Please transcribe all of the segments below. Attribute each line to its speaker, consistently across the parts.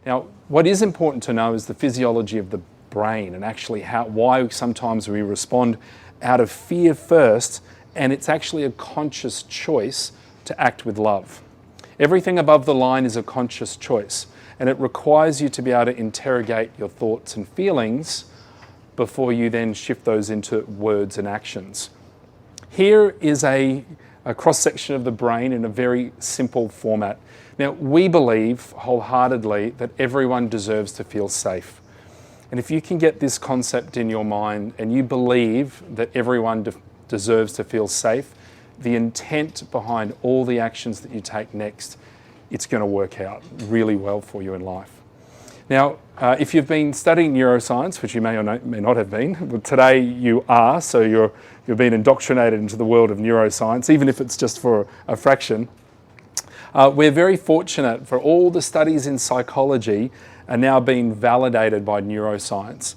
Speaker 1: Now, what is important to know is the physiology of the brain and actually why sometimes we respond out of fear first, and it's actually a conscious choice to act with love. Everything above the line is a conscious choice, and it requires you to be able to interrogate your thoughts and feelings before you then shift those into words and actions. Here is a cross-section of the brain in a very simple format. Now, we believe wholeheartedly that everyone deserves to feel safe. And if you can get this concept in your mind and you believe that everyone deserves to feel safe, the intent behind all the actions that you take next, it's going to work out really well for you in life. Now, if you've been studying neuroscience, which you may or may not have been, but today you are, so you've been indoctrinated into the world of neuroscience, even if it's just for a fraction. We're very fortunate for all the studies in psychology are now being validated by neuroscience.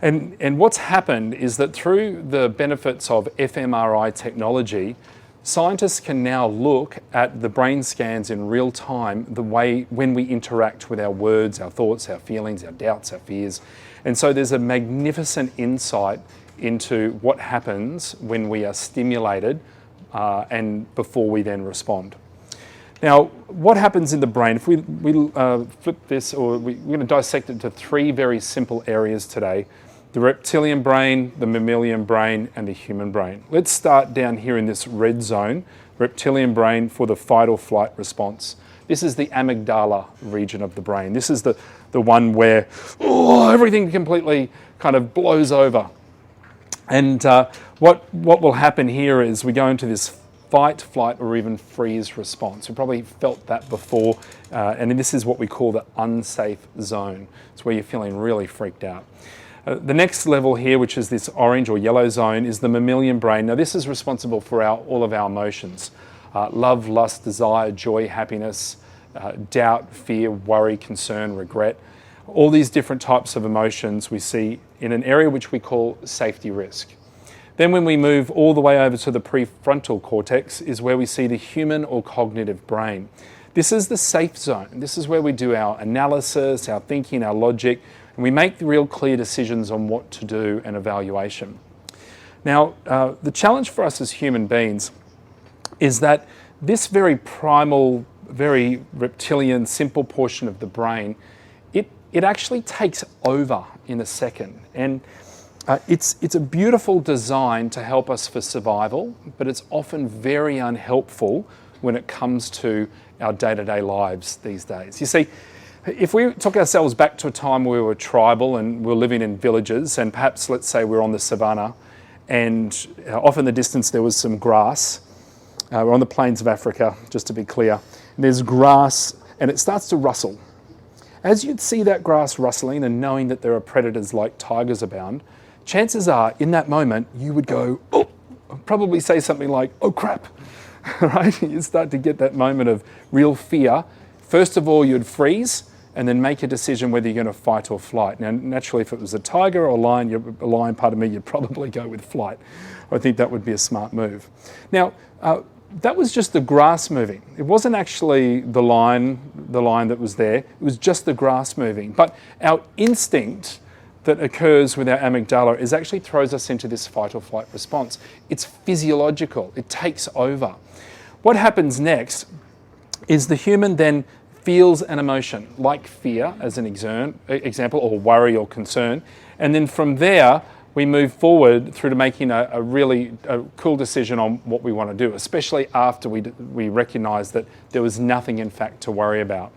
Speaker 1: And what's happened is that through the benefits of fMRI technology, scientists can now look at the brain scans in real time, the way when we interact with our words, our thoughts, our feelings, our doubts, our fears. And so there's a magnificent insight into what happens when we are stimulated and before we then respond. Now, what happens in the brain? If we flip this, or we're going to dissect it into three very simple areas today: the reptilian brain, the mammalian brain, and the human brain. Let's start down here in this red zone, reptilian brain, for the fight or flight response. This is the amygdala region of the brain. This is the one where everything completely kind of blows over. And what will happen here is we go into this fight, flight, or even freeze response. You probably felt that before, and this is what we call the unsafe zone. It's where you're feeling really freaked out. The next level here, which is this orange or yellow zone, is the mammalian brain. Now, this is responsible for all of our emotions: love, lust, desire, joy, happiness, doubt, fear, worry, concern, regret. All these different types of emotions we see in an area which we call safety risk. Then when we move all the way over to the prefrontal cortex is where we see the human or cognitive brain. This is the safe zone. This is where we do our analysis, our thinking, our logic, and we make the real clear decisions on what to do and evaluation. Now, the challenge for us as human beings is that this very primal, very reptilian, simple portion of the brain, it actually takes over in a second. And it's a beautiful design to help us for survival, but it's often very unhelpful when it comes to our day-to-day lives these days. You see, if we took ourselves back to a time where we were tribal and we were living in villages, and perhaps let's say we're on the savannah, and off in the distance there was some grass. We're on the plains of Africa, just to be clear. And there's grass and it starts to rustle. As you'd see that grass rustling and knowing that there are predators like tigers abound, chances are in that moment you would go, oh, probably say something like, oh crap, right? You'd start to get that moment of real fear. First of all, you'd freeze and then make a decision whether you're going to fight or flight. Now, naturally, if it was a tiger or a lion, you'd probably go with flight. I think that would be a smart move. Now, that was just the grass moving. It wasn't actually the lion that was there. It was just the grass moving. But our instinct that occurs with our amygdala is actually throws us into this fight or flight response. It's physiological. It takes over. What happens next is the human then feels an emotion, like fear as an example, or worry or concern. And then from there, we move forward through to making a really cool decision on what we want to do, especially after we recognize that there was nothing, in fact, to worry about.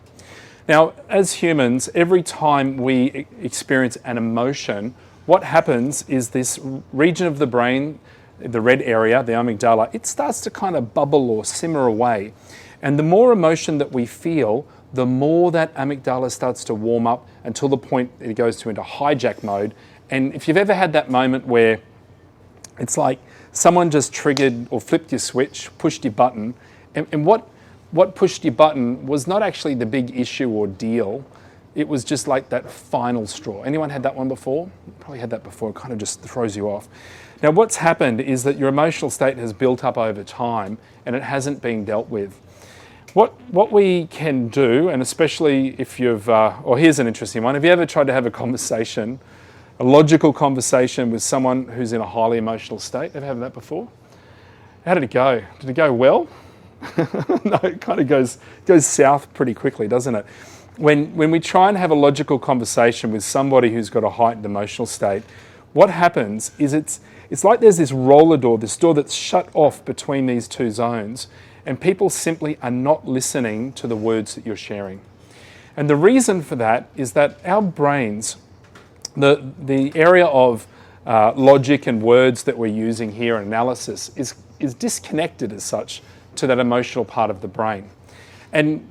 Speaker 1: Now, as humans, every time we experience an emotion, what happens is this region of the brain, the red area, the amygdala, it starts to kind of bubble or simmer away. And the more emotion that we feel, the more that amygdala starts to warm up until the point it goes into hijack mode. And if you've ever had that moment where it's like someone just triggered or flipped your switch, pushed your button, and what pushed your button was not actually the big issue or deal, it was just like that final straw. Anyone had that one before? Probably had that before. It kind of just throws you off. Now, what's happened is that your emotional state has built up over time and it hasn't been dealt with. What we can do, and especially if you've, or here's an interesting one, have you ever tried to have a conversation, a logical conversation with someone who's in a highly emotional state? Ever had that before? How did it go? Did it go well? No, it kind of goes south pretty quickly, doesn't it? When we try and have a logical conversation with somebody who's got a heightened emotional state, what happens is it's like there's this roller door, this door that's shut off between these two zones, and people simply are not listening to the words that you're sharing. And the reason for that is that our brains, the area of logic and words that we're using here, analysis, is disconnected as such to that emotional part of the brain. And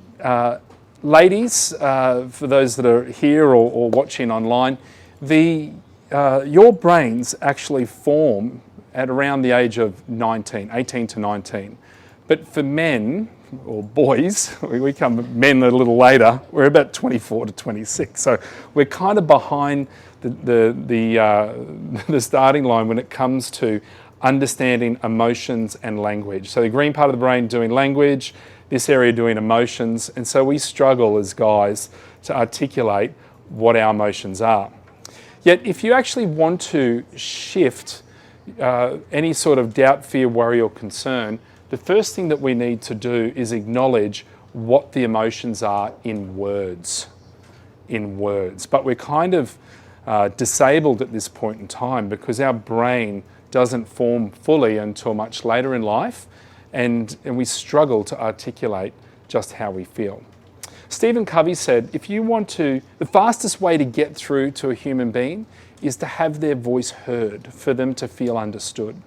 Speaker 1: ladies, for those that are here or watching online, your brains actually form at around the age of 18 to 19. But for men, or boys, we come men a little later, we're about 24 to 26. So we're kind of behind the starting line when it comes to understanding emotions and language. So the green part of the brain doing language, this area doing emotions, and so we struggle as guys to articulate what our emotions are. Yet if you actually want to shift any sort of doubt, fear, worry or concern, the first thing that we need to do is acknowledge what the emotions are in words. But we're kind of disabled at this point in time because our brain doesn't form fully until much later in life, and we struggle to articulate just how we feel. Stephen Covey said, the fastest way to get through to a human being is to have their voice heard, for them to feel understood.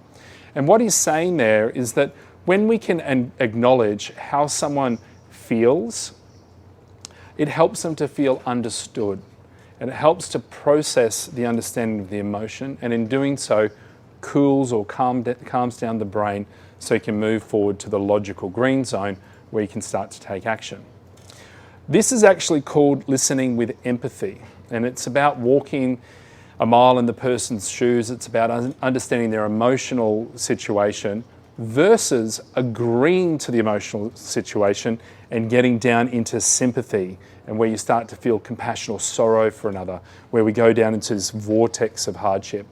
Speaker 1: And what he's saying there is that when we can acknowledge how someone feels, it helps them to feel understood, and it helps to process the understanding of the emotion, and in doing so, cools or calms down the brain so you can move forward to the logical green zone where you can start to take action. This is actually called listening with empathy, and it's about walking a mile in the person's shoes. It's about understanding their emotional situation versus agreeing to the emotional situation and getting down into sympathy, and where you start to feel compassion or sorrow for another, where we go down into this vortex of hardship.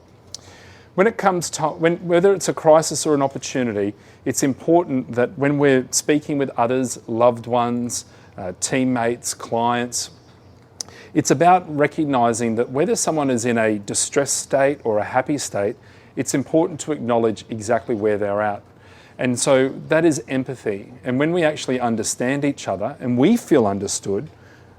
Speaker 1: When it comes to whether it's a crisis or an opportunity, it's important that when we're speaking with others, loved ones, teammates, clients, it's about recognizing that whether someone is in a distressed state or a happy state, it's important to acknowledge exactly where they're at. And so that is empathy. And when we actually understand each other and we feel understood,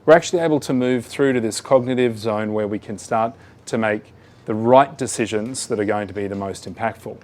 Speaker 1: we're actually able to move through to this cognitive zone where we can start to make the right decisions that are going to be the most impactful.